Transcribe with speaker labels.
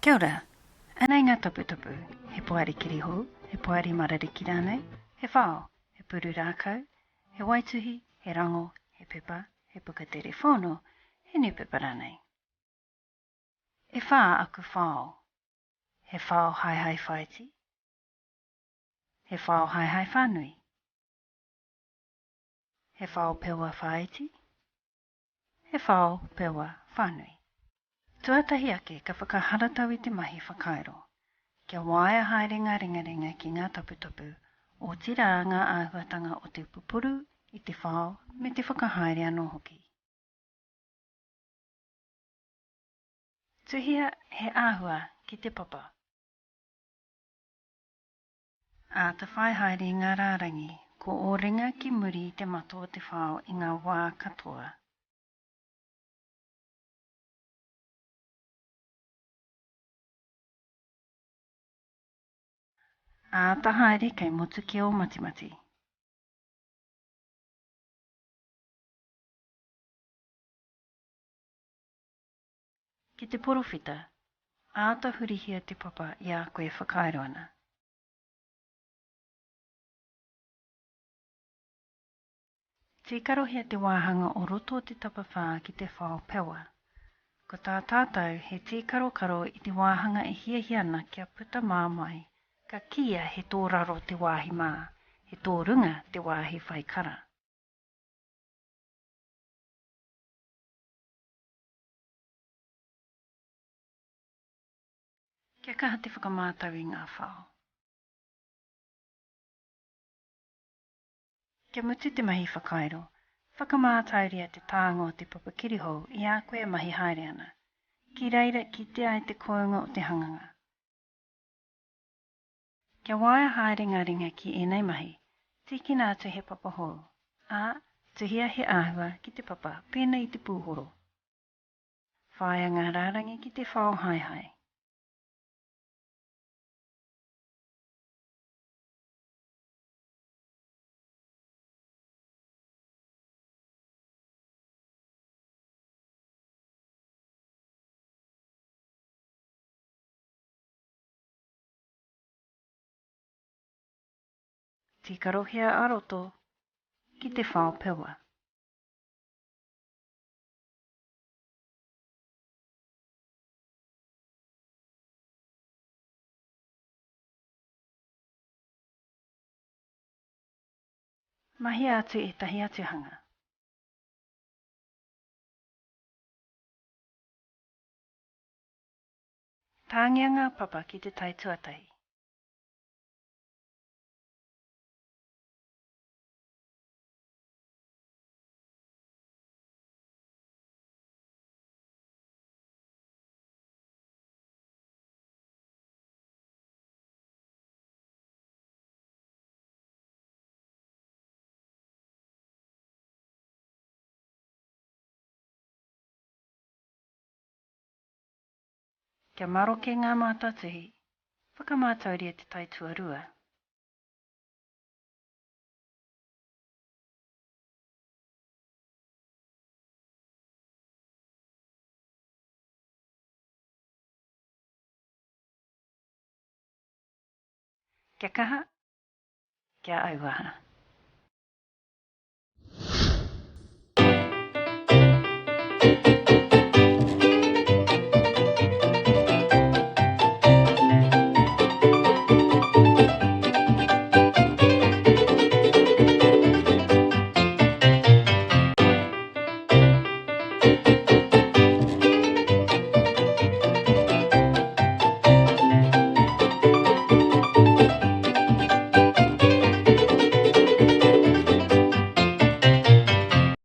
Speaker 1: Kia ora, anei ngā taputapu, he poari kiriho, he poari marariki rānei, he whao, he puru rākau, he waituhi, he rango, he pepa, he pukatere whono, he nupepa rānei. E whā aku whao, he whao haehae whāiti, he whao haehae whānui, he whao pewa whāiti, he whao pewa whānui. Tuatahi ake ka whakaharatau I te mahi whakairo. Kia waia haere ringaringa ki ngā taputapu, otirā ngā āhuatanga o te pupuru I te whao me te whakahaere anō hoki. Tuhia he āhua ki te papa. A te whai haere ngā rārangi, ko o ringa ki muri I te mato o te whao I ngā wā katoa. A ta haere kei motukia o matimati. Ki te porowhita, a ta hurihia te papa I a koe whakairo ana. Tīkaro hea te wāhanga o roto o te tapawhā ki te whao pewa. Ko tā tātou he tīkaro karo I te wāhanga e hiahiana kia puta māmai, ka kia he tō raro te wāhi mā, he tō runga te wāhi whaikara. Kia kaha te whakamātau I ngā whao. Kia mutu te mahi whakairo, whakamātauria te tāngo o te papakiriho I a koe mahi haere ana, ki reira ki te ai te kounga o te hanganga. Kia waia haere ringa ki enei mahi, tīkina atu he papa hou, a tuhia he āhua ki te papa pēnei I te pūhoro. Whaia ngā rārangi ki te whao haehae. Tīkaro hea aroto ki te whao pewa. Mahi atu e tahi atuhanga. Tāngia ngā papa ki te tai tuatahi. Kia maro ke ngā Mātātuhi, whakamātauria te tai tuarua. Kia kaha, kia auaha.